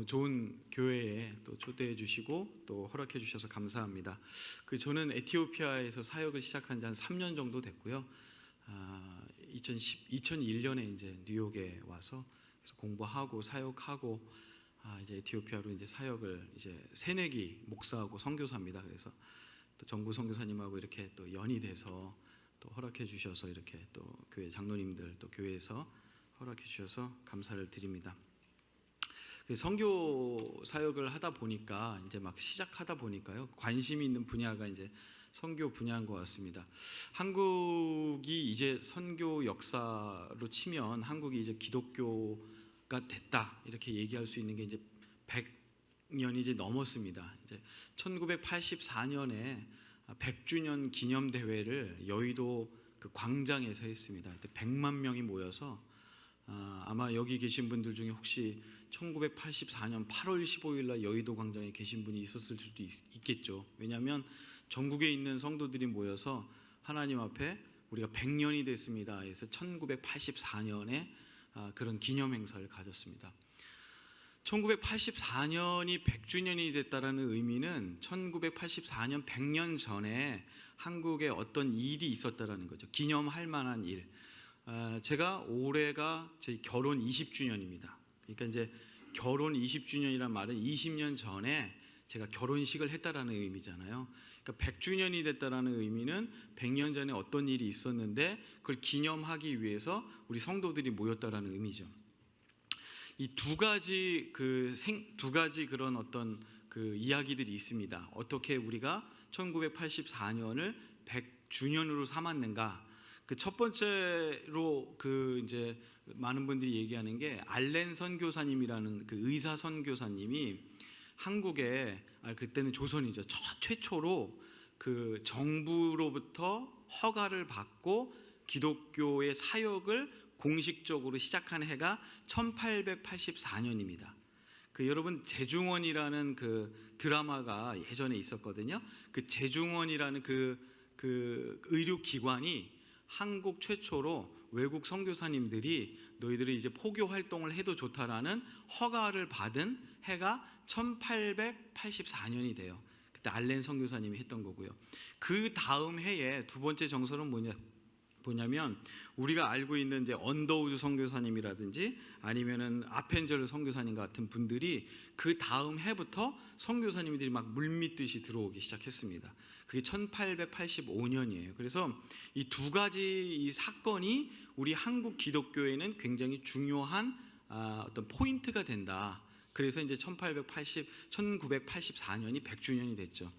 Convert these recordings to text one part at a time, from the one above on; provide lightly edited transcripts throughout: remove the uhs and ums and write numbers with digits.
너무 좋은 교회에 또 초대해 주시고 또 허락해 주셔서 감사합니다. 저는 에티오피아에서 사역을 시작한 지 한 3년 정도 됐고요. 2001년에 이제 뉴욕에 와서 그래서 공부하고 사역하고 이제 에티오피아로 이제 사역을 이제 새내기 목사하고 선교사입니다. 그래서 또 정구 선교사님하고 이렇게 또 연이 돼서 또 허락해 주셔서 이렇게 또 교회 장로님들 또 교회에서 허락해 주셔서 감사를 드립니다. 선교 사역을 하다 보니까 이제 막 시작하다 보니까요, 관심이 있는 분야가 이제 선교 분야인 것 같습니다. 한국이 이제 선교 역사로 치면 한국이 이제 기독교가 됐다 이렇게 얘기할 수 있는 게 이제 100년이 이제 넘었습니다. 이제 1984년에 100주년 기념 대회를 여의도 그 광장에서 했습니다. 그때 100만 명이 모여서 아마 여기 계신 분들 중에 혹시 1984년 8월 15일 날 여의도 광장에 계신 분이 있었을 수도 있겠죠. 왜냐하면 전국에 있는 성도들이 모여서 하나님 앞에 우리가 100년이 됐습니다. 그래서 1984년에 그런 기념 행사를 가졌습니다. 1984년이 100주년이 됐다라는 의미는 1984년 100년 전에 한국에 어떤 일이 있었다라는 거죠. 기념할 만한 일. 제가 올해가 저희 결혼 20주년입니다. 그러니까 이제 결혼 20주년이란 말은 20년 전에 제가 결혼식을 했다라는 의미잖아요. 그러니까 100주년이 됐다라는 의미는 100년 전에 어떤 일이 있었는데 그걸 기념하기 위해서 우리 성도들이 모였다라는 의미죠. 이 두 가지 그런 어떤 그 이야기들이 있습니다. 어떻게 우리가 1984년을 100주년으로 삼았는가? 그 첫 번째로 이제 많은 분들이 얘기하는 게 알렌 선교사님이라는 그 의사 선교사님이 한국에 그때는 조선이죠. 최초로 그 정부로부터 허가를 받고 기독교의 사역을 공식적으로 시작한 해가 1884년입니다. 여러분 재중원이라는 그 드라마가 예전에 있었거든요. 그 재중원이라는 그 의료기관이 한국 최초로 외국 선교사님들이 너희들이 이제 포교 활동을 해도 좋다라는 허가를 받은 해가 1884년이 돼요. 그때 알렌 선교사님이 했던 거고요. 그 다음 해에 두 번째 정설은 뭐냐면 우리가 알고 있는 이제 언더우드 선교사님이라든지 아니면은 아펜젤 선교사님 같은 분들이 그 다음 해부터 선교사님들이 막 물밀듯이 들어오기 시작했습니다. 그게 1885년이에요. 그래서 이 두 가지 이 사건이 우리 한국 기독교에는 굉장히 중요한 어떤 포인트가 된다. 그래서 이제 1984년이 100주년이 됐죠.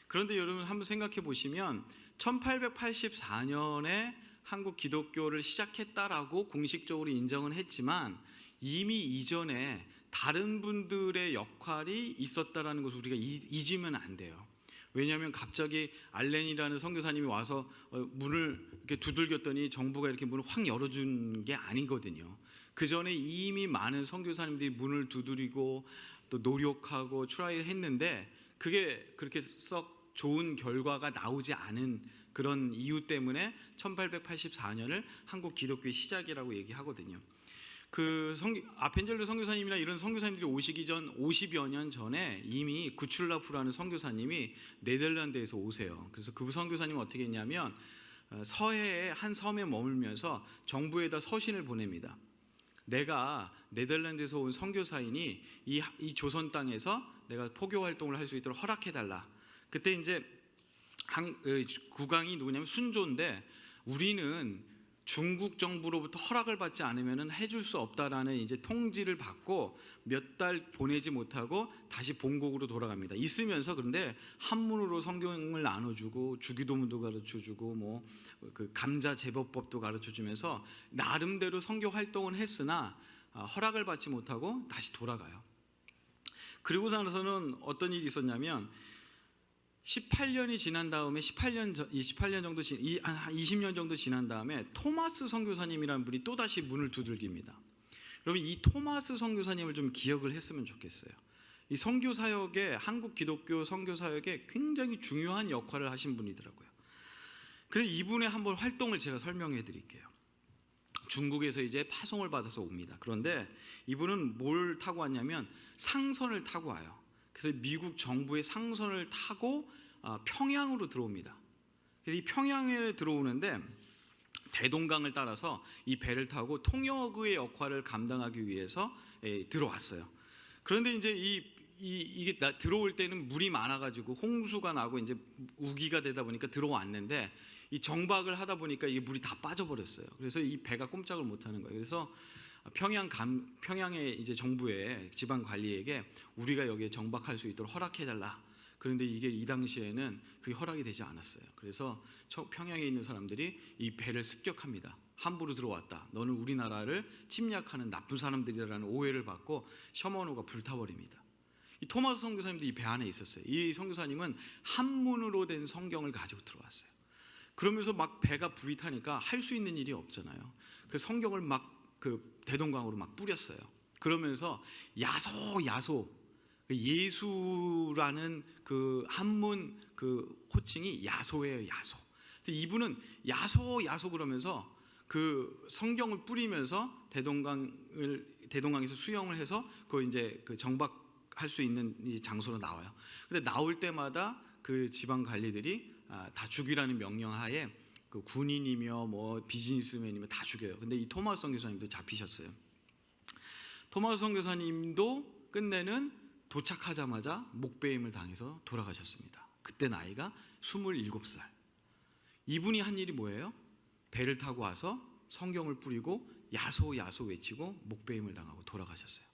그런데 여러분 한번 생각해 보시면 1884년에 한국 기독교를 시작했다라고 공식적으로 인정은 했지만 이미 이전에 다른 분들의 역할이 있었다라는 것을 우리가 잊으면 안 돼요. 왜냐하면 갑자기 알렌이라는 선교사님이 와서 문을 이렇게 두들겼더니 정부가 이렇게 문을 확 열어준 게 아니거든요. 그 전에 이미 많은 선교사님들이 문을 두드리고 또 노력하고 트라이를 했는데 그게 그렇게 썩 좋은 결과가 나오지 않은 그런 이유 때문에 1884년을 한국 기독교의 시작이라고 얘기하거든요. 아펜젤로 선교사님이나 이런 선교사님들이 오시기 전 50여 년 전에 이미 구출라프라는 선교사님이 네덜란드에서 오세요. 그래서 그 선교사님은 어떻게 했냐면 서해의 한 섬에 머물면서 정부에다 서신을 보냅니다. 내가 네덜란드에서 온 선교사이니 이 조선 땅에서 내가 포교 활동을 할 수 있도록 허락해달라. 그때 이제 국왕이 누구냐면 순조인데 우리는 중국 정부로부터 허락을 받지 않으면 해줄 수 없다라는 이제 통지를 받고 몇 달 보내지 못하고 다시 본국으로 돌아갑니다. 있으면서 그런데 한문으로 성경을 나눠주고 주기도문도 가르쳐주고 그 감자 제법법도 가르쳐주면서 나름대로 선교 활동은 했으나 허락을 받지 못하고 다시 돌아가요. 그리고 나서는 어떤 일이 있었냐면 18년이 지난 다음에 20년 정도 지난 다음에 토마스 선교사님이라는 분이 또 다시 문을 두들깁니다. 여러분 이 토마스 선교사님을 좀 기억을 했으면 좋겠어요. 이 선교 사역에 한국 기독교 선교 사역에 굉장히 중요한 역할을 하신 분이더라고요. 그래서 이분의 한번 활동을 제가 설명해 드릴게요. 중국에서 이제 파송을 받아서 옵니다. 그런데 이분은 뭘 타고 왔냐면 상선을 타고 와요. 그래서 미국 정부의 상선을 타고 평양으로 들어옵니다. 그래서 이 평양에 들어오는데 대동강을 따라서 이 배를 타고 통역의 역할을 감당하기 위해서 들어왔어요. 그런데 이제 이게 들어올 때는 물이 많아가지고 홍수가 나고 이제 우기가 되다 보니까 들어왔는데 이 정박을 하다 보니까 이게 물이 다 빠져버렸어요. 그래서 이 배가 꼼짝을 못하는 거예요. 그래서 평양의 이제 정부의 지방 관리에게 우리가 여기에 정박할 수 있도록 허락해달라. 그런데 이게 이 당시에는 그게 허락이 되지 않았어요. 그래서 평양에 있는 사람들이 이 배를 습격합니다. 함부로 들어왔다. 너는 우리나라를 침략하는 나쁜 사람들이라는 오해를 받고 셔먼호가 불타버립니다. 이 토마스 선교사님도 이 배 안에 있었어요. 이 선교사님은 한문으로 된 성경을 가지고 들어왔어요. 그러면서 막 배가 불이 타니까 할 수 있는 일이 없잖아요. 그 성경을 막 그 대동강으로 막 뿌렸어요. 그러면서 야소 예수라는 그 한문 그 호칭이 야소예요. 야소. 그래서 이분은 야소 그러면서 그 성경을 뿌리면서 대동강에서 수영을 해서 그 이제 그 정박할 수 있는 장소로 나와요. 근데 나올 때마다 그 지방 관리들이 다 죽이라는 명령하에 그 군인이며 뭐 비즈니스맨이며 다 죽여요. 근데 이 토마스 선교사님도 잡히셨어요. 토마스 선교사님도 끝내는 도착하자마자 목베임을 당해서 돌아가셨습니다. 그때 나이가 27살. 이분이 한 일이 뭐예요? 배를 타고 와서 성경을 뿌리고 야소 외치고 목베임을 당하고 돌아가셨어요.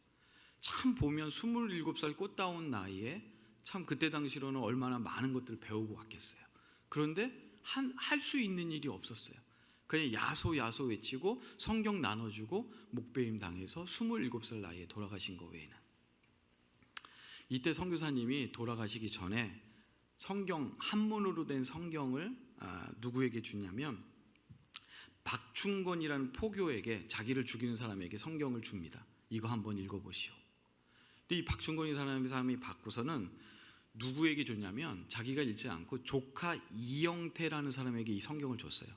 참 보면 27살 꽃다운 나이에 참 그때 당시로는 얼마나 많은 것들을 배우고 왔겠어요. 그런데 할 수 있는 일이 없었어요. 그냥 야소 외치고 성경 나눠주고 목베임 당해서 27살 나이에 돌아가신 거 외에는. 이때 선교사님이 돌아가시기 전에 성경 한문으로 된 성경을 누구에게 주냐면 박충건이라는 포교에게, 자기를 죽이는 사람에게 성경을 줍니다. 이거 한번 읽어보시오. 근데 이 박충건이라는 사람이 받고서는 누구에게 줬냐면 자기가 읽지 않고 조카 이영태라는 사람에게 이 성경을 줬어요.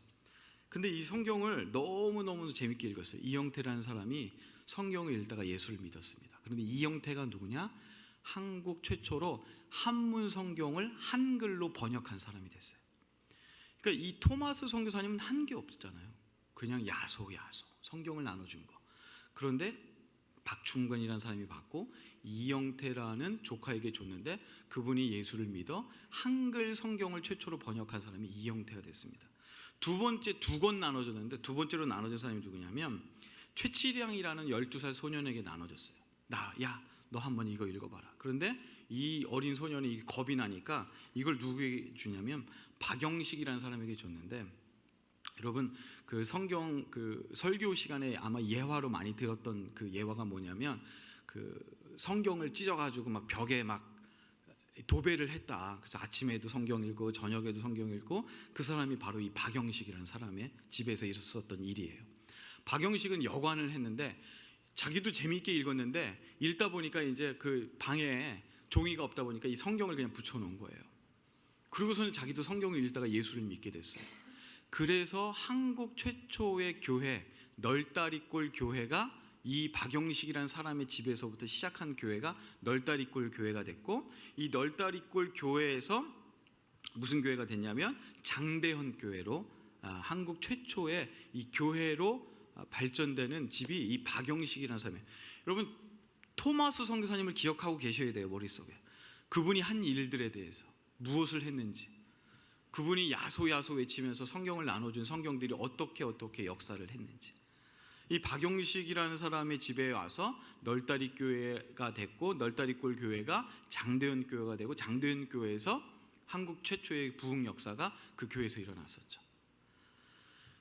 근데 이 성경을 너무너무 재밌게 읽었어요. 이영태라는 사람이 성경을 읽다가 예수를 믿었습니다. 그런데 이영태가 누구냐? 한국 최초로 한문 성경을 한글로 번역한 사람이 됐어요. 그러니까 이 토마스 선교사님은 한 게 없었잖아요. 그냥 야소 성경을 나눠준 거. 그런데 박충건이라는 사람이 받고 이영태라는 조카에게 줬는데 그분이 예수를 믿어 한글 성경을 최초로 번역한 사람이 이영태가 됐습니다. 두 번째 두 권 나눠줬는데 두 번째로 나눠준 사람이 누구냐면 최치량이라는 12살 소년에게 나눠줬어요. 너 한번 이거 읽어봐라. 그런데 이 어린 소년이 겁이 나니까 이걸 누구에게 주냐면 박영식이라는 사람에게 줬는데, 여러분 그 성경 그 설교 시간에 아마 예화로 많이 들었던 그 예화가 뭐냐면 그 성경을 찢어가지고 막 벽에 막 도배를 했다. 그래서 아침에도 성경 읽고 저녁에도 성경 읽고, 그 사람이 바로 이 박영식이라는 사람의 집에서 있었던 일이에요. 박영식은 여관을 했는데 자기도 재미있게 읽었는데 읽다 보니까 이제 그 방에 종이가 없다 보니까 이 성경을 그냥 붙여놓은 거예요. 그리고서는 자기도 성경을 읽다가 예수를 믿게 됐어요. 그래서 한국 최초의 교회 널다리꼴 교회가 이 박영식이라는 사람의 집에서부터 시작한 교회가 널다리꼴 교회가 됐고, 이 널다리꼴 교회에서 무슨 교회가 됐냐면 장대현 교회로, 한국 최초의 이 교회로 발전되는 집이 이 박영식이라는 사람이에요. 여러분 토마스 선교사님을 기억하고 계셔야 돼요. 머릿속에 그분이 한 일들에 대해서 무엇을 했는지, 그분이 야소 외치면서 성경을 나눠준 성경들이 어떻게 역사를 했는지. 이 박영식이라는 사람의 집에 와서 널다리 교회가 됐고, 널다리꼴 교회가 장대현 교회가 되고, 장대현 교회에서 한국 최초의 부흥 역사가 그 교회에서 일어났었죠.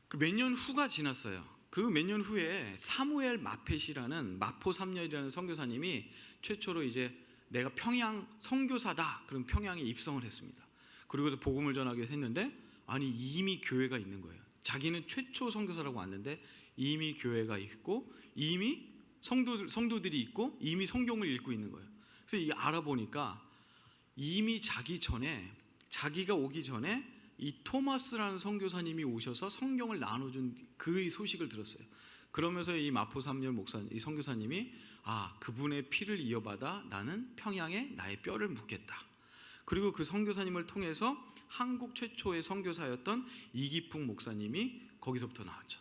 그 몇 년 후가 지났어요. 그 몇 년 후에 사무엘 마펫이라는 마포 3년이라는 선교사님이 최초로 이제 내가 평양 선교사다, 그럼 평양에 입성을 했습니다. 그리고서 복음을 전하게 했는데 아니 이미 교회가 있는 거예요. 자기는 최초 선교사라고 왔는데 이미 교회가 있고 이미 성도들이 있고 이미 성경을 읽고 있는 거예요. 그래서 이게 알아보니까 이미 자기가 오기 전에 이 토마스라는 선교사님이 오셔서 성경을 나눠준 그 소식을 들었어요. 그러면서 이 마포 삼열 목사, 이 선교사님이 그분의 피를 이어받아 나는 평양에 나의 뼈를 묻겠다. 그리고 그 선교사님을 통해서 한국 최초의 선교사였던 이기풍 목사님이 거기서부터 나왔죠.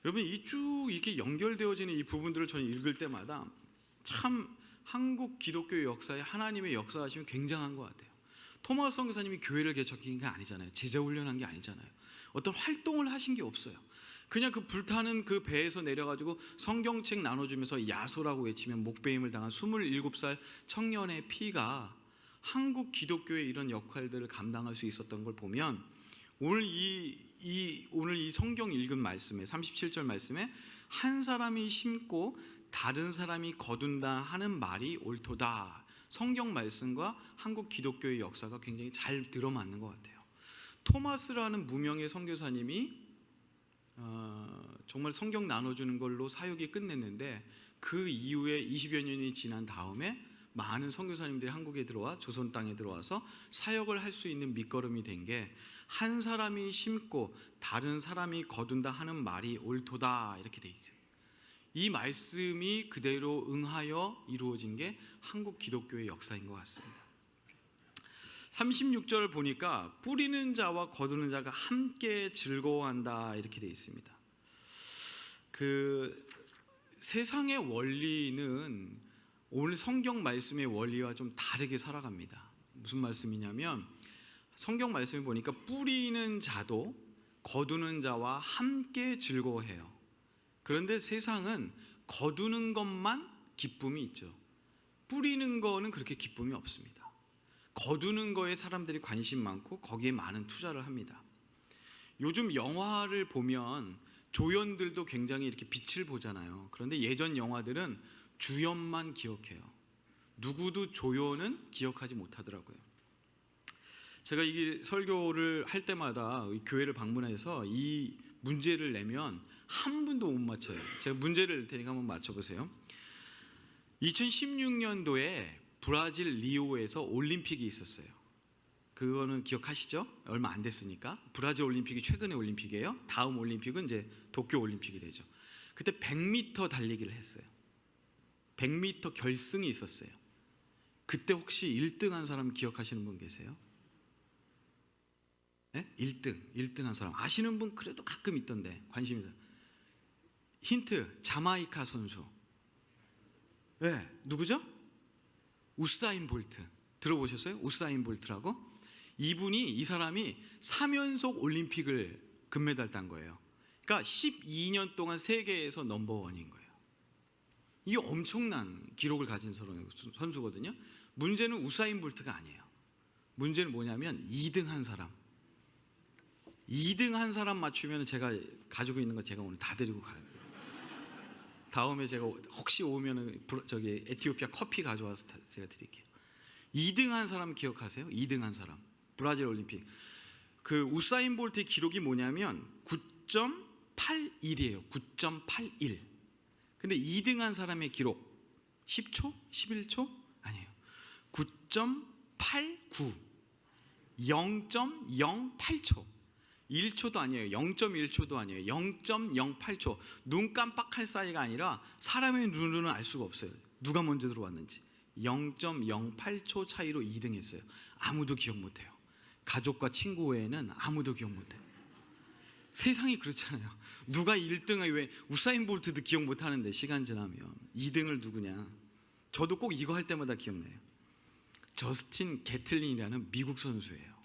여러분, 이 쭉 이렇게 연결되어지는 이 부분들을 저는 읽을 때마다 참 한국 기독교의 역사에 하나님의 역사하심이 굉장한 것 같아요. 토마스 선교사님이 교회를 개척한 게 아니잖아요. 제자 훈련한 게 아니잖아요. 어떤 활동을 하신 게 없어요. 그냥 그 불타는 그 배에서 내려가지고 성경책 나눠주면서 야소라고 외치면 목베임을 당한 27살 청년의 피가 한국 기독교의 이런 역할들을 감당할 수 있었던 걸 보면 오늘 이 성경 읽은 말씀에 37절 말씀에 한 사람이 심고 다른 사람이 거둔다 하는 말이 옳도다. 성경 말씀과 한국 기독교의 역사가 굉장히 잘 들어맞는 것 같아요. 토마스라는 무명의 선교사님이 정말 성경 나눠주는 걸로 사역이 끝냈는데 그 이후에 20여 년이 지난 다음에 많은 선교사님들이 한국에 들어와 조선 땅에 들어와서 사역을 할 수 있는 밑거름이 된 게 한 사람이 심고 다른 사람이 거둔다 하는 말이 옳도다 이렇게 돼 있어요. 이 말씀이 그대로 응하여 이루어진 게 한국 기독교의 역사인 것 같습니다. 36절을 보니까 뿌리는 자와 거두는 자가 함께 즐거워한다 이렇게 돼 있습니다. 그 세상의 원리는 오늘 성경 말씀의 원리와 좀 다르게 살아갑니다. 무슨 말씀이냐면 성경 말씀을 보니까 뿌리는 자도 거두는 자와 함께 즐거워해요. 그런데 세상은 거두는 것만 기쁨이 있죠. 뿌리는 거는 그렇게 기쁨이 없습니다. 거두는 거에 사람들이 관심 많고 거기에 많은 투자를 합니다. 요즘 영화를 보면 조연들도 굉장히 이렇게 빛을 보잖아요. 그런데 예전 영화들은 주연만 기억해요. 누구도 조연은 기억하지 못하더라고요. 제가 이 설교를 할 때마다 교회를 방문해서 이 문제를 내면 한 분도 못 맞춰요. 제가 문제를 낼 테니까 한번 맞춰보세요. 2016년도에 브라질 리오에서 올림픽이 있었어요. 그거는 기억하시죠? 얼마 안 됐으니까. 브라질 올림픽이 최근의 올림픽이에요. 다음 올림픽은 이제 도쿄 올림픽이 되죠. 그때 100m 달리기를 했어요. 100m 결승이 있었어요. 그때 혹시 1등 한 사람 기억하시는 분 계세요? 네? 1등 한 사람 아시는 분 그래도 가끔 있던데 관심이 있어요. 힌트, 자마이카 선수. 네, 누구죠? 우사인 볼트. 들어보셨어요? 우사인 볼트라고? 이 사람이 3연속 올림픽을 금메달 딴 거예요. 그러니까 12년 동안 세계에서 넘버원인 거예요. 이게 엄청난 기록을 가진 선수거든요. 문제는 우사인 볼트가 아니에요. 문제는 뭐냐면 2등 한 사람. 2등 한 사람 맞추면 제가 가지고 있는 거 제가 오늘 다 데리고 가요. 다음에 제가 혹시 오면은 저기 에티오피아 커피 가져와서 제가 드릴게요. 2등 한 사람 기억하세요? 2등 한 사람. 브라질 올림픽. 그 우사인 볼트의 기록이 뭐냐면 9.81이에요. 9.81. 근데 2등 한 사람의 기록 10초? 11초? 아니에요. 9.89. 0.08초. 1초도 아니에요. 0.1초도 아니에요. 0.08초. 눈 깜빡할 사이가 아니라 사람의 눈으로는 알 수가 없어요. 누가 먼저 들어왔는지. 0.08초 차이로 2등 했어요. 아무도 기억 못해요. 가족과 친구 외에는 아무도 기억 못해요. 세상이 그렇잖아요. 누가 1등을 왜 우사인 볼트도 기억 못하는데 시간 지나면 2등을 누구냐. 저도 꼭 이거 할 때마다 기억나요. 저스틴 게틀린이라는 미국 선수예요.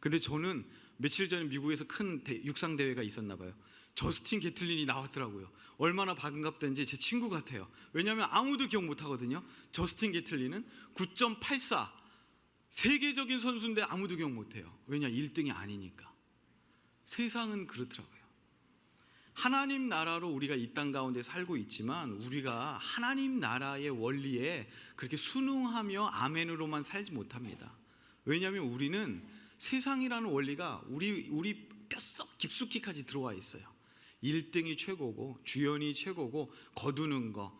근데 저는 며칠 전에 미국에서 큰 육상 대회가 있었나 봐요. 저스틴 게틀린이 나왔더라고요. 얼마나 반갑던지 제 친구 같아요. 왜냐하면 아무도 기억 못하거든요. 저스틴 게틀린은 9.84 세계적인 선수인데 아무도 기억 못해요. 왜냐? 1등이 아니니까. 세상은 그렇더라고요. 하나님 나라로 우리가 이 땅 가운데 살고 있지만 우리가 하나님 나라의 원리에 그렇게 순응하며 아멘으로만 살지 못합니다. 왜냐하면 우리는 세상이라는 원리가 우리 뼛속 깊숙이까지 들어와 있어요. 1등이 최고고 주연이 최고고 거두는 거,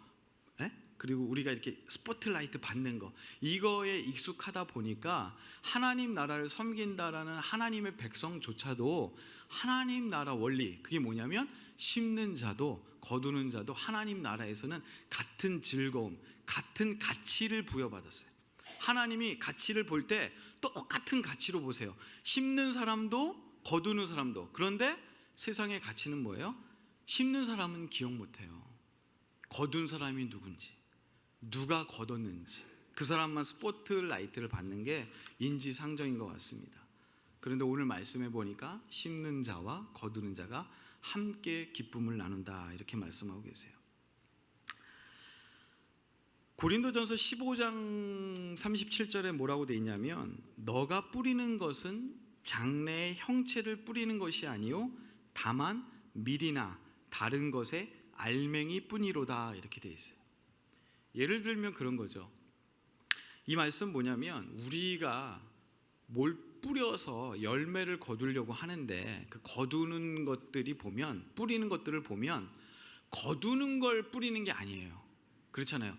그리고 우리가 이렇게 스포트라이트 받는 거, 이거에 익숙하다 보니까 하나님 나라를 섬긴다라는 하나님의 백성조차도 하나님 나라 원리, 그게 뭐냐면 심는 자도 거두는 자도 하나님 나라에서는 같은 즐거움, 같은 가치를 부여받았어요. 하나님이 가치를 볼 때 똑같은 가치로 보세요. 심는 사람도 거두는 사람도. 그런데 세상의 가치는 뭐예요? 심는 사람은 기억 못해요. 거둔 사람이 누군지, 누가 거뒀는지, 그 사람만 스포트라이트를 받는 게 인지상정인 것 같습니다. 그런데 오늘 말씀해 보니까 심는 자와 거두는 자가 함께 기쁨을 나눈다, 이렇게 말씀하고 계세요. 고린도전서 15장 37절에 뭐라고 돼 있냐면, 너가 뿌리는 것은 장래의 형체를 뿌리는 것이 아니요 다만 밀이나 다른 것의 알맹이 뿐이로다, 이렇게 돼 있어요. 예를 들면 그런 거죠. 이 말씀 뭐냐면, 우리가 뭘 뿌려서 열매를 거두려고 하는데 그 거두는 것들이 보면, 뿌리는 것들을 보면 거두는 걸 뿌리는 게 아니에요. 그렇잖아요.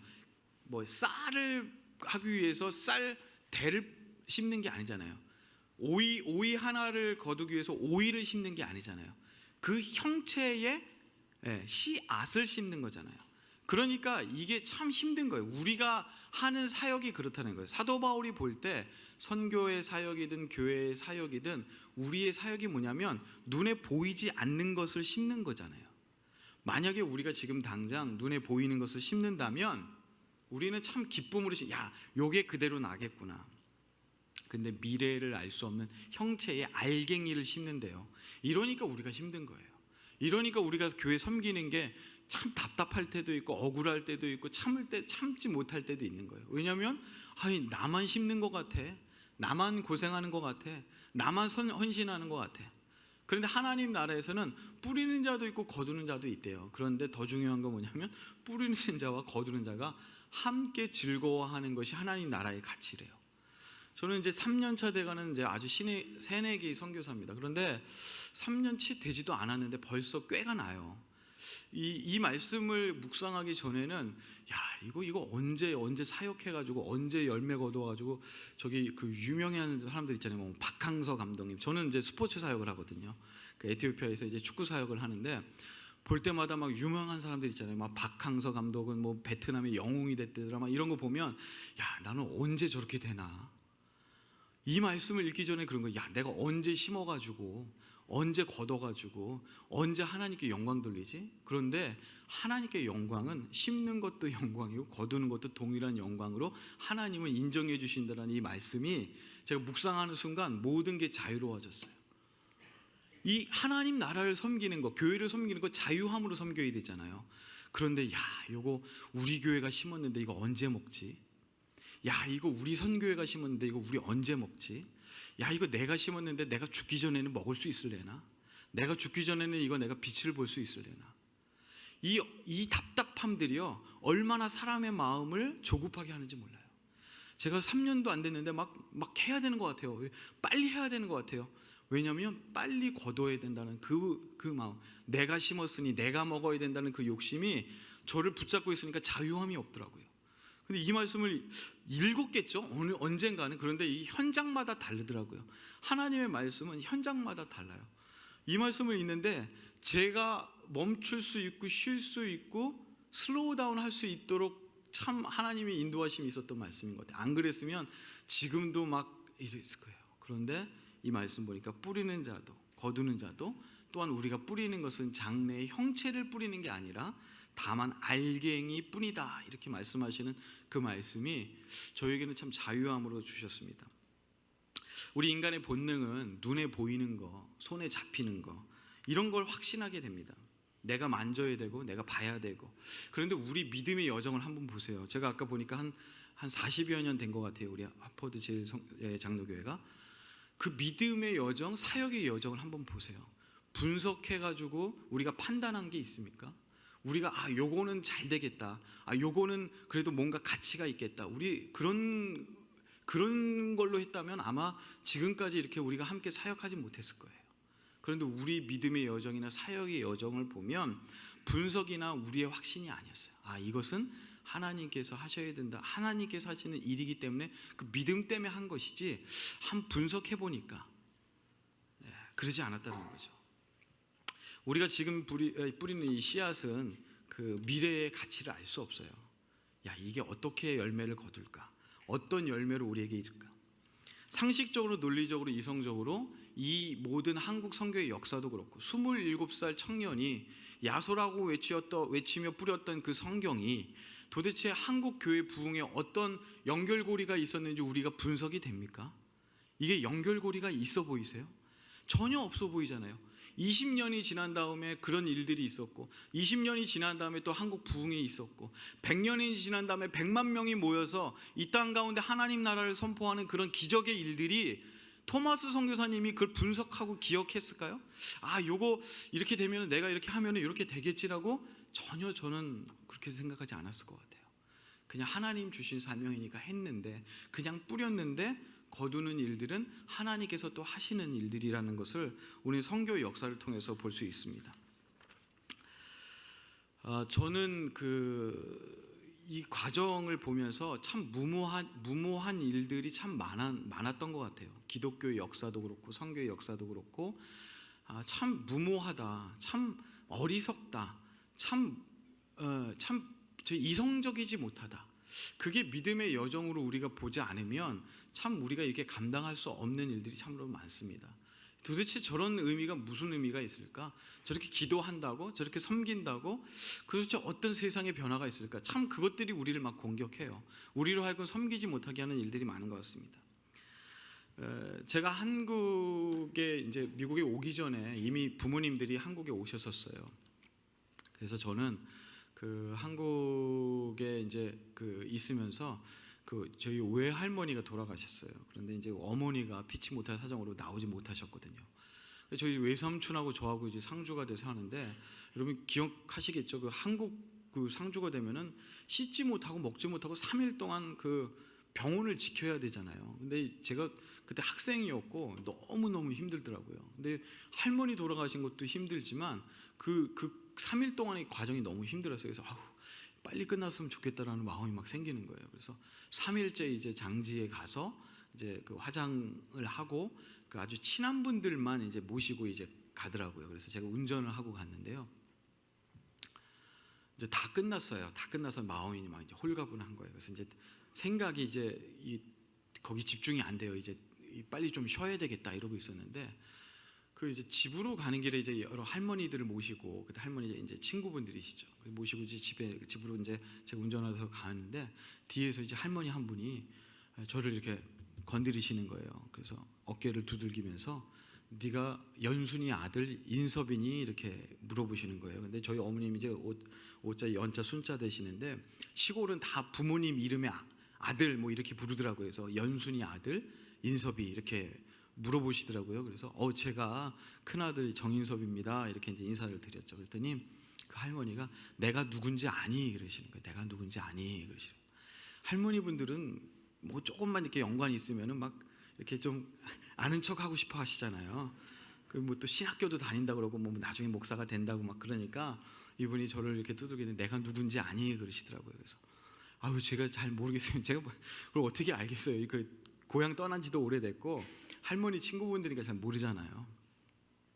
뭐 쌀을 하기 위해서 쌀 대를 심는 게 아니잖아요. 오이 하나를 거두기 위해서 오이를 심는 게 아니잖아요. 그 형체의 씨앗을 심는 거잖아요. 그러니까 이게 참 힘든 거예요. 우리가 하는 사역이 그렇다는 거예요. 사도 바울이 볼 때 선교의 사역이든 교회의 사역이든 우리의 사역이 뭐냐면 눈에 보이지 않는 것을 심는 거잖아요. 만약에 우리가 지금 당장 눈에 보이는 것을 심는다면 우리는 참 기쁨으로 야, 요게 그대로 나겠구나. 근데 미래를 알 수 없는 형체의 알갱이를 심는데요. 이러니까 우리가 힘든 거예요. 이러니까 우리가 교회 섬기는 게 참 답답할 때도 있고 억울할 때도 있고 참지 못할 때도 있는 거예요. 왜냐하면 나만 힘든 것 같아, 나만 고생하는 것 같아, 나만 헌신하는 것 같아. 그런데 하나님 나라에서는 뿌리는 자도 있고 거두는 자도 있대요. 그런데 더 중요한 건 뭐냐면 뿌리는 자와 거두는 자가 함께 즐거워하는 것이 하나님 나라의 가치래요. 저는 이제 3년차 돼가는 이제 아주 새내기 선교사입니다. 그런데 3년치 되지도 않았는데 벌써 꾀가 나요. 이 말씀을 묵상하기 전에는 이거 언제 사역해가지고 언제 열매 거둬가지고 저기 그 유명한 사람들 있잖아요. 뭐 박항서 감독님. 저는 이제 스포츠 사역을 하거든요. 그 에티오피아에서 이제 축구 사역을 하는데 볼 때마다 막 유명한 사람들 있잖아요. 막 박항서 감독은 뭐 베트남의 영웅이 됐대더라. 막 이런 거 보면 나는 언제 저렇게 되나. 이 말씀을 읽기 전에 그런 거예요. 내가 언제 심어가지고 언제 걷어가지고 언제 하나님께 영광 돌리지? 그런데 하나님께 영광은 심는 것도 영광이고 거두는 것도 동일한 영광으로 하나님은 인정해 주신다는 이 말씀이 제가 묵상하는 순간 모든 게 자유로워졌어요. 이 하나님 나라를 섬기는 거, 교회를 섬기는 거 자유함으로 섬겨야 되잖아요. 그런데 이거 우리 교회가 심었는데 이거 언제 먹지? 이거 우리 선교회가 심었는데 이거 우리 언제 먹지? 이거 내가 심었는데 내가 죽기 전에는 먹을 수 있을래나? 내가 죽기 전에는 이거 내가 빛을 볼 수 있을래나? 이 답답함들이요, 얼마나 사람의 마음을 조급하게 하는지 몰라요. 제가 3년도 안 됐는데 막 해야 되는 것 같아요. 빨리 해야 되는 것 같아요. 왜냐하면 빨리 거둬야 된다는 그 마음, 내가 심었으니 내가 먹어야 된다는 그 욕심이 저를 붙잡고 있으니까 자유함이 없더라고요. 근데 이 말씀을 읽었겠죠? 언젠가는. 그런데 이 현장마다 다르더라고요. 하나님의 말씀은 현장마다 달라요. 이 말씀을 읽는데 제가 멈출 수 있고 쉴 수 있고 슬로우 다운 할 수 있도록 참 하나님의 인도하심이 있었던 말씀인 것 같아요. 안 그랬으면 지금도 막 이랬을 거예요. 그런데 이 말씀 보니까 뿌리는 자도 거두는 자도 또한 우리가 뿌리는 것은 장래의 형체를 뿌리는 게 아니라 다만 알갱이 뿐이다, 이렇게 말씀하시는 그 말씀이 저에게는 참 자유함으로 주셨습니다. 우리 인간의 본능은 눈에 보이는 거, 손에 잡히는 거, 이런 걸 확신하게 됩니다. 내가 만져야 되고 내가 봐야 되고. 그런데 우리 믿음의 여정을 한번 보세요. 제가 아까 보니까 한 40여 년 된 것 같아요. 우리 하포드 제일장로교회가. 그 믿음의 여정, 사역의 여정을 한번 보세요. 분석해가지고 우리가 판단한 게 있습니까? 우리가 요거는 잘 되겠다, 요거는 그래도 뭔가 가치가 있겠다, 우리 그런 걸로 했다면 아마 지금까지 이렇게 우리가 함께 사역하지 못했을 거예요. 그런데 우리 믿음의 여정이나 사역의 여정을 보면 분석이나 우리의 확신이 아니었어요. 이것은 하나님께서 하셔야 된다. 하나님께서 하시는 일이기 때문에 그 믿음 때문에 한 것이지, 한 분석해 보니까 그러지 않았다는 거죠. 우리가 지금 뿌리는 이 씨앗은 그 미래의 가치를 알 수 없어요. 야, 이게 어떻게 열매를 거둘까? 어떤 열매로 우리에게 이를까? 상식적으로, 논리적으로, 이성적으로 이 모든 한국 선교의 역사도 그렇고 27살 청년이 야소라고 외치며 뿌렸던 그 성경이 도대체 한국 교회 부흥에 어떤 연결고리가 있었는지 우리가 분석이 됩니까? 이게 연결고리가 있어 보이세요? 전혀 없어 보이잖아요. 20년이 지난 다음에 그런 일들이 있었고, 20년이 지난 다음에 또 한국 부흥이 있었고, 100년이 지난 다음에 100만 명이 모여서 이 땅 가운데 하나님 나라를 선포하는 그런 기적의 일들이 토마스 선교사님이 그걸 분석하고 기억했을까요? 아, 요거 이렇게 되면 내가 이렇게 하면 이렇게 되겠지라고 전혀 저는 그렇게 생각하지 않았을 것 같아요. 그냥 하나님 주신 사명이니까 했는데, 그냥 뿌렸는데 거두는 일들은 하나님께서 또 하시는 일들이라는 것을 우리 선교의 역사를 통해서 볼 수 있습니다. 저는 이 과정을 보면서 참 무모한 일들이 참 많았던 것 같아요. 기독교의 역사도 그렇고 선교의 역사도 그렇고, 참 무모하다, 참 어리석다, 참 이성적이지 못하다. 그게 믿음의 여정으로 우리가 보지 않으면 참 우리가 이렇게 감당할 수 없는 일들이 참으로 많습니다. 도대체 저런 의미가 무슨 의미가 있을까? 저렇게 기도한다고, 저렇게 섬긴다고, 도대체 어떤 세상의 변화가 있을까? 참 그것들이 우리를 막 공격해요. 우리로 하여금 섬기지 못하게 하는 일들이 많은 것 같습니다. 제가 미국에 오기 전에 이미 부모님들이 한국에 오셨었어요. 그래서 저는 한국에 있으면서 저희 외할머니가 돌아가셨어요. 그런데 이제 어머니가 피치 못할 사정으로 나오지 못하셨거든요. 저희 외삼촌하고 저하고 이제 상주가 돼서 하는데, 여러분 기억하시겠죠? 한국 상주가 되면은 씻지 못하고 먹지 못하고 3일 동안 병원을 지켜야 되잖아요. 근데 제가 그때 학생이었고 너무 힘들더라고요. 근데 할머니 돌아가신 것도 힘들지만 그 3일 동안의 과정이 너무 힘들었어요. 그래서 빨리 끝났으면 좋겠다라는 마음이 막 생기는 거예요. 그래서 3일째 이제 장지에 가서 이제 화장을 하고 아주 친한 분들만 이제 모시고 이제 가더라고요. 그래서 제가 운전을 하고 갔는데요. 이제 다 끝났어요. 다 끝나서 마음이 막 이제 홀가분한 거예요. 그래서 이제 생각이 거기 집중이 안 돼요. 이제 빨리 좀 쉬어야 되겠다 이러고 있었는데, 이제 집으로 가는 길에 이제 여러 할머니들을 모시고, 그때 할머니 이제 친구분들이시죠. 모시고 이제 집으로 이제 제가 운전해서 가는데, 뒤에서 이제 할머니 한 분이 저를 이렇게 건드리시는 거예요. 그래서 어깨를 두들기면서 네가 연순이 아들 인섭이니 이렇게 물어보시는 거예요. 근데 저희 어머님이 이제 오자 연자 순자 되시는데, 시골은 다 부모님 이름의 아들 뭐 이렇게 부르더라고요. 그래서 연순이 아들 인섭이 이렇게 물어보시더라고요. 그래서 제가 큰아들 정인섭입니다 이렇게 이제 인사를 드렸죠. 그랬더니 그 할머니가 내가 누군지 아니 그러시는 거예요. 내가 누군지 아니 그러시는 거예요. 할머니 분들은 뭐 조금만 이렇게 연관이 있으면은 막 이렇게 좀 아는 척 하고 싶어 하시잖아요. 뭐 또 신학교도 다닌다 그러고 뭐 나중에 목사가 된다고 막 그러니까 이분이 저를 이렇게 두들기는데 내가 누군지 아니 그러시더라고요. 그래서 제가 잘 모르겠어요. 제가 그걸 어떻게 알겠어요. 고향 떠난 지도 오래됐고 할머니 친구분들이니까 잘 모르잖아요.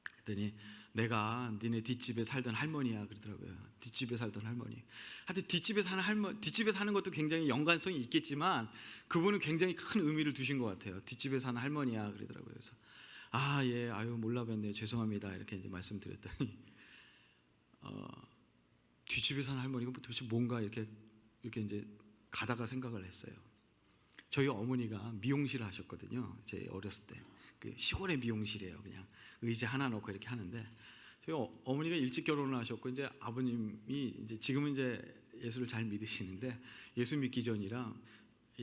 그랬더니 내가 니네 뒷집에 살던 할머니야 그러더라고요. 뒷집에 살던 할머니. 하여튼 뒷집에 사는 것도 굉장히 연관성이 있겠지만 그분은 굉장히 큰 의미를 두신 것 같아요. 뒷집에 사는 할머니야 그러더라고요. 그래서 예, 몰라 뵀네요. 죄송합니다. 이렇게 이제 말씀드렸더니 뒷집에 사는 할머니가 도대체 뭔가 이렇게 이제 가다가 생각을 했어요. 저희 어머니가 미용실을 하셨거든요. 제 어렸을 때 시골의 미용실이에요. 그냥 의자 하나 놓고 이렇게 하는데, 저희 어머니가 일찍 결혼을 하셨고 이제 아버님이 이제 지금은 이제 예수를 잘 믿으시는데, 예수 믿기 전이라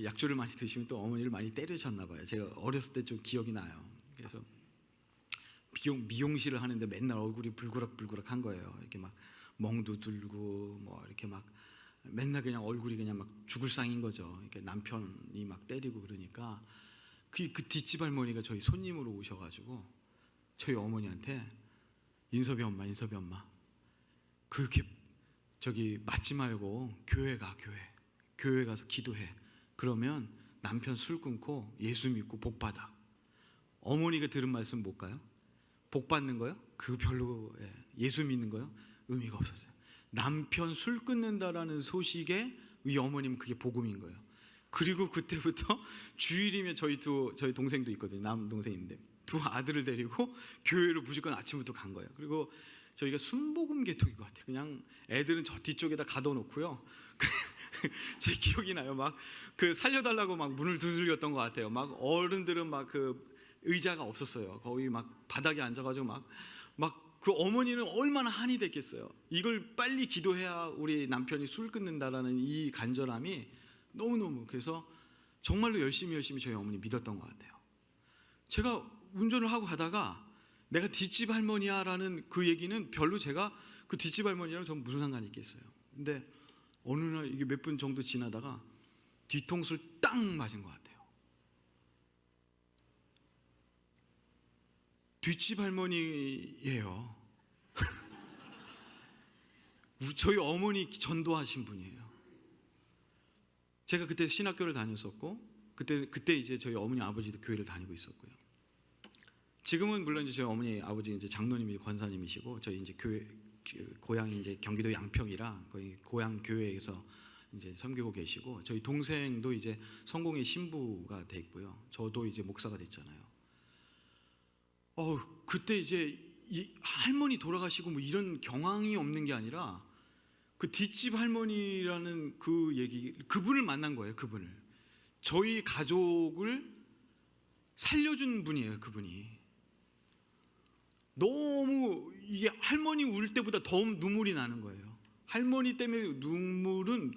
약주를 많이 드시면 또 어머니를 많이 때리셨나 봐요. 제가 어렸을 때 좀 기억이 나요. 그래서 미용실을 하는데 맨날 얼굴이 불그락불그락한 거예요. 이렇게 막 멍도 들고 뭐 이렇게 막 맨날 그냥 얼굴이 그냥 막 죽을 상인 거죠. 이렇게 남편이 막 때리고 그러니까 그 뒷집 할머니가 저희 손님으로 오셔가지고 저희 어머니한테 인섭이 엄마 그렇게 맞지 말고 교회 가 교회. 교회 가서 기도해. 그러면 남편 술 끊고 예수 믿고 복 받아. 어머니가 들은 말씀 뭘까요? 복 받는 거요? 그거 별로, 예수 믿는 거요? 의미가 없었어요. 남편 술 끊는다라는 소식에 이 어머님 그게 복음인 거예요. 그리고 그때부터 주일이면 저희 동생도 있거든요. 남동생인데 두 아들을 데리고 교회를 무조건 아침부터 간 거예요. 그리고 저희가 순복음 계통인 것 같아요. 그냥 애들은 저 뒤쪽에다 가둬놓고요. 제 기억이 나요. 막 그 살려달라고 막 문을 두들겼던 것 같아요. 막 어른들은 막 그 의자가 없었어요. 거의 막 바닥에 앉아가지고 막 그 어머니는 얼마나 한이 됐겠어요. 이걸 빨리 기도해야 우리 남편이 술 끊는다라는 이 간절함이 너무너무, 그래서 정말로 열심히 저희 어머니 믿었던 것 같아요. 제가 운전을 하고 가다가 내가 뒷집 할머니야라는 그 얘기는 별로, 제가 그 뒷집 할머니랑 전 무슨 상관이 있겠어요. 근데 어느 날 이게 몇 분 정도 지나다가 뒤통수를 딱 맞은 것 같아요. 뒷집 할머니예요. 저희 어머니 전도하신 분이에요. 제가 그때 신학교를 다녔었고 그때 이제 저희 어머니 아버지도 교회를 다니고 있었고요. 지금은 물론 이제 저희 어머니 아버지 이제 장로님이 권사님이시고 저희 이제 교회 고향이 이제 경기도 양평이라 거의 고향 교회에서 이제 섬기고 계시고, 저희 동생도 이제 성공의 신부가 돼 있고요. 저도 이제 목사가 됐잖아요. 그때 이제 이 할머니 돌아가시고 뭐 이런 경황이 없는 게 아니라 그 뒷집 할머니라는 그 얘기, 그분을 만난 거예요. 그분을, 저희 가족을 살려준 분이에요. 그분이 너무, 이게 할머니 울 때보다 더 눈물이 나는 거예요. 할머니 때문에 눈물은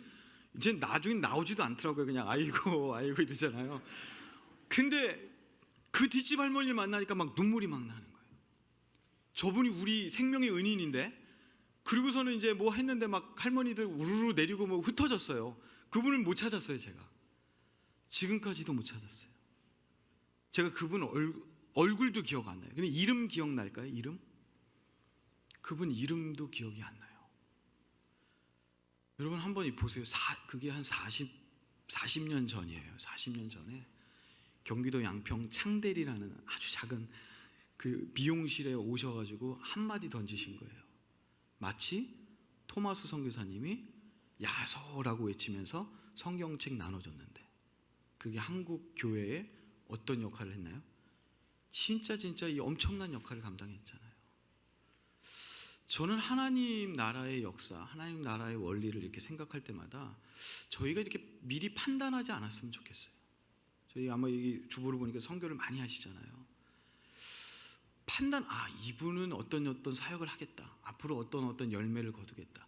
이제 나중에 나오지도 않더라고요. 그냥 아이고 이러잖아요. 근데 그 뒷집 할머니를 만나니까 막 눈물이 막 나는 거예요. 저분이 우리 생명의 은인인데, 그리고서는 이제 뭐 했는데 막 할머니들 우르르 내리고 뭐 흩어졌어요. 그분을 못 찾았어요. 제가 지금까지도 못 찾았어요. 제가 그분 얼굴도 기억 안 나요. 근데 이름 기억날까요? 이름? 그분 이름도 기억이 안 나요. 여러분 한번 보세요. 그게 한 40년 전이에요. 40년 전에 경기도 양평 창대리라는 아주 작은 그 미용실에 오셔가지고 한마디 던지신 거예요. 마치 토마스 선교사님이 야소라고 외치면서 성경책 나눠줬는데, 그게 한국 교회에 어떤 역할을 했나요? 진짜 이 엄청난 역할을 감당했잖아요. 저는 하나님 나라의 역사, 하나님 나라의 원리를 이렇게 생각할 때마다 저희가 이렇게 미리 판단하지 않았으면 좋겠어요. 저희 아마 여기 주보를 보니까 선교를 많이 하시잖아요. 이분은 어떤 사역을 하겠다, 앞으로 어떤 열매를 거두겠다.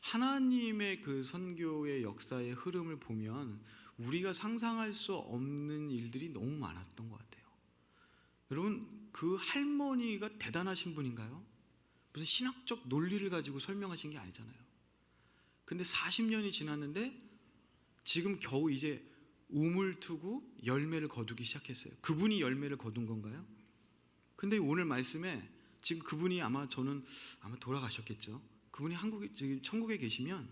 하나님의 그 선교의 역사의 흐름을 보면 우리가 상상할 수 없는 일들이 너무 많았던 것 같아요. 여러분, 그 할머니가 대단하신 분인가요? 무슨 신학적 논리를 가지고 설명하신 게 아니잖아요. 근데 40년이 지났는데 지금 겨우 이제 우물 트고 열매를 거두기 시작했어요. 그분이 열매를 거둔 건가요? 근데 오늘 말씀에 지금 그분이 아마 돌아가셨겠죠. 그분이 천국에 계시면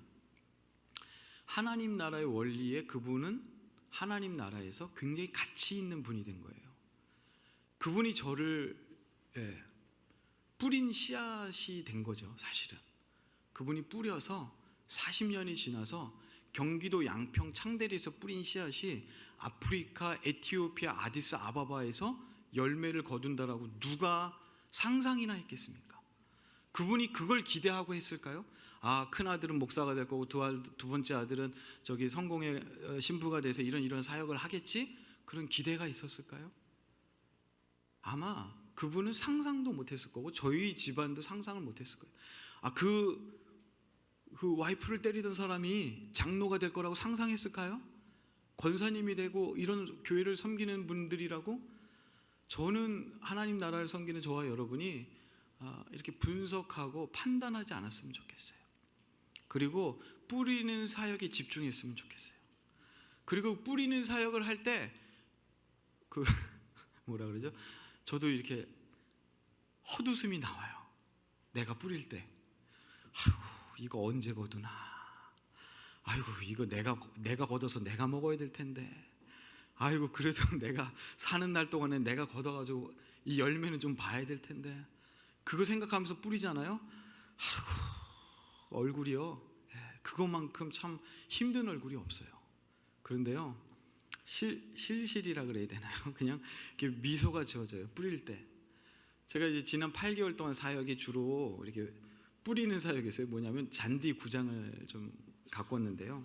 하나님 나라의 원리에 그분은 하나님 나라에서 굉장히 가치 있는 분이 된 거예요. 그분이 저를 뿌린 씨앗이 된 거죠. 사실은 그분이 뿌려서 40년이 지나서 경기도 양평 창대리에서 뿌린 씨앗이 아프리카 에티오피아 아디스 아바바에서 열매를 거둔다라고 누가 상상이나 했겠습니까? 그분이 그걸 기대하고 했을까요? 큰 아들은 목사가 될 거고 두 번째 아들은 저기 성공의 신부가 돼서 이런 사역을 하겠지? 그런 기대가 있었을까요? 아마 그분은 상상도 못했을 거고 저희 집안도 상상을 못했을 거예요. 그 와이프를 때리던 사람이 장로가 될 거라고 상상했을까요? 권사님이 되고 이런 교회를 섬기는 분들이라고? 저는 하나님 나라를 섬기는 저와 여러분이 이렇게 분석하고 판단하지 않았으면 좋겠어요. 그리고 뿌리는 사역에 집중했으면 좋겠어요. 그리고 뿌리는 사역을 할 때 뭐라 그러죠? 저도 이렇게 헛웃음이 나와요. 내가 뿌릴 때 이거 언제 거두나, 아이고 이거 내가 걷어서 내가 먹어야 될 텐데, 아이고 그래도 내가 사는 날 동안에 내가 걷어가지고 이 열매는 좀 봐야 될 텐데, 그거 생각하면서 뿌리잖아요. 아이고 얼굴이요, 그것만큼 참 힘든 얼굴이 없어요. 그런데요, 실실이라 그래야 되나요? 그냥 이렇게 미소가 지어져요, 뿌릴 때. 제가 이제 지난 8개월 동안 사역이 주로 이렇게 뿌리는 사역이었어요. 뭐냐면 잔디 구장을 좀 가꿨는데요.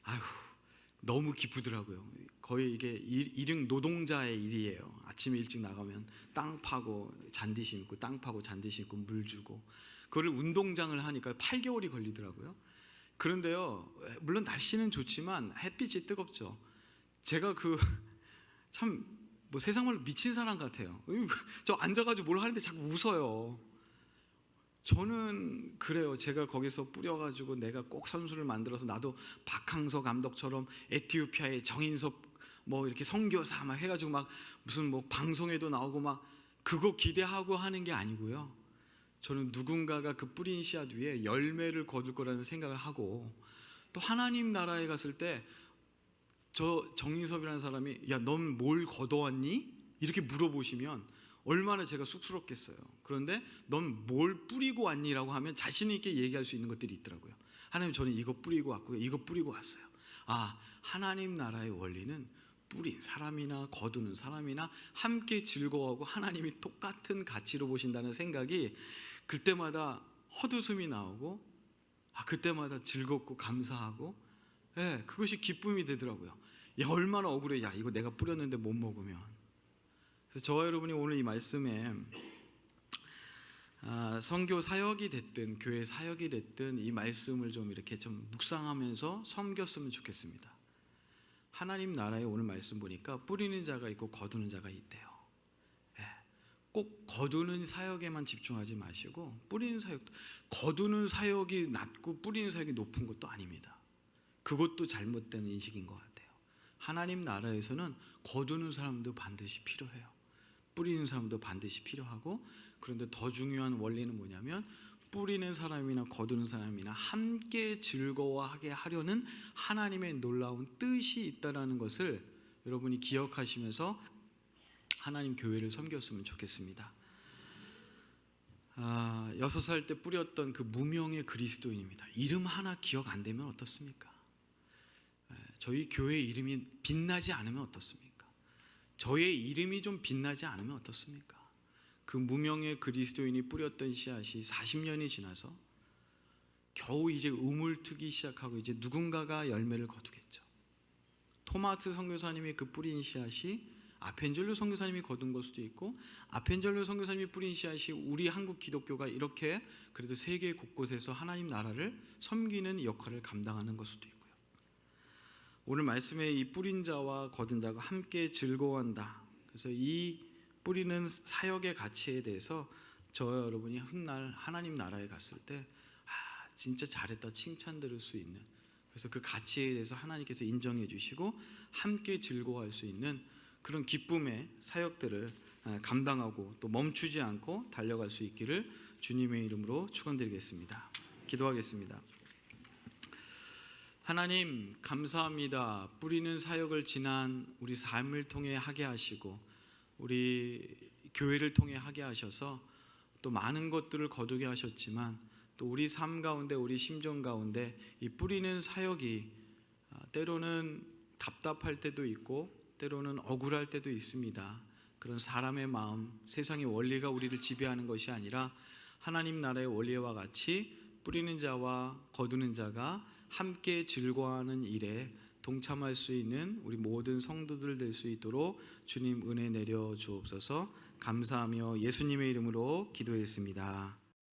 아휴 너무 기쁘더라고요. 거의 이게 일용 노동자의 일이에요. 아침에 일찍 나가면 땅 파고 잔디 심고, 땅 파고 잔디 심고, 물 주고, 그거를 운동장을 하니까 8개월이 걸리더라고요. 그런데요, 물론 날씨는 좋지만 햇빛이 뜨겁죠. 제가 참 뭐 세상 말로 미친 사람 같아요. 저 앉아가지고 뭘 하는데 자꾸 웃어요. 저는 그래요. 제가 거기서 뿌려가지고 내가 꼭 선수를 만들어서 나도 박항서 감독처럼 에티오피아의 정인섭 뭐 이렇게 선교사 막 해가지고 막 무슨 뭐 방송에도 나오고 막 그거 기대하고 하는 게 아니고요. 저는 누군가가 그 뿌린 씨앗 위에 열매를 거둘 거라는 생각을 하고, 또 하나님 나라에 갔을 때 저 정인섭이라는 사람이 야 넌 뭘 거둬왔니? 이렇게 물어보시면 얼마나 제가 쑥스럽겠어요. 그런데 넌 뭘 뿌리고 왔니라고 하면 자신 있게 얘기할 수 있는 것들이 있더라고요. 하나님 저는 이거 뿌리고 왔고요, 이거 뿌리고 왔어요. 아, 하나님 나라의 원리는 뿌린 사람이나 거두는 사람이나 함께 즐거워하고 하나님이 똑같은 가치로 보신다는 생각이 그때마다 헛웃음이 나오고, 그때마다 즐겁고 감사하고, 그것이 기쁨이 되더라고요. 야 얼마나 억울해. 야 이거 내가 뿌렸는데 못 먹으면. 그래서 저와 여러분이 오늘 이 말씀에 선교 사역이 됐든 교회 사역이 됐든 이 말씀을 좀 이렇게 좀 묵상하면서 섬겼으면 좋겠습니다. 하나님 나라에 오늘 말씀 보니까 뿌리는 자가 있고 거두는 자가 있대요. 꼭 거두는 사역에만 집중하지 마시고 뿌리는 사역도, 거두는 사역이 낮고 뿌리는 사역이 높은 것도 아닙니다. 그것도 잘못된 인식인 것 같아요. 하나님 나라에서는 거두는 사람도 반드시 필요해요. 뿌리는 사람도 반드시 필요하고, 그런데 더 중요한 원리는 뭐냐면 뿌리는 사람이나 거두는 사람이나 함께 즐거워하게 하려는 하나님의 놀라운 뜻이 있다는 것을 여러분이 기억하시면서 하나님 교회를 섬겼으면 좋겠습니다. 6살 때 뿌렸던 그 무명의 그리스도인입니다. 이름 하나 기억 안 되면 어떻습니까? 저희 교회 이름이 빛나지 않으면 어떻습니까? 저의 이름이 좀 빛나지 않으면 어떻습니까? 그 무명의 그리스도인이 뿌렸던 씨앗이 40년이 지나서 겨우 이제 우물트기 시작하고 이제 누군가가 열매를 거두겠죠. 토마스 선교사님이 그 뿌린 씨앗이 아펜젤로 선교사님이 거둔 걸 수도 있고, 아펜젤로 선교사님이 뿌린 씨앗이 우리 한국 기독교가 이렇게 그래도 세계 곳곳에서 하나님 나라를 섬기는 역할을 감당하는 걸 수도 있고요. 오늘 말씀에 이 뿌린 자와 거둔 자가 함께 즐거워한다. 그래서 이 뿌리는 사역의 가치에 대해서 저와 여러분이 훗날 하나님 나라에 갔을 때 진짜 잘했다 칭찬 들을 수 있는, 그래서 그 가치에 대해서 하나님께서 인정해 주시고 함께 즐거워할 수 있는 그런 기쁨의 사역들을 감당하고 또 멈추지 않고 달려갈 수 있기를 주님의 이름으로 축원드리겠습니다. 기도하겠습니다. 하나님 감사합니다. 뿌리는 사역을 지난 우리 삶을 통해 하게 하시고 우리 교회를 통해 하게 하셔서 또 많은 것들을 거두게 하셨지만 또 우리 삶 가운데 우리 심정 가운데 이 뿌리는 사역이 때로는 답답할 때도 있고 때로는 억울할 때도 있습니다. 그런 사람의 마음, 세상의 원리가 우리를 지배하는 것이 아니라 하나님 나라의 원리와 같이 뿌리는 자와 거두는 자가 함께 즐거워하는 일에 동참할 수 있는 우리 모든 성도들 될 수 있도록 주님 은혜 내려 주옵소서. 감사하며 예수님의 이름으로 기도했습니다.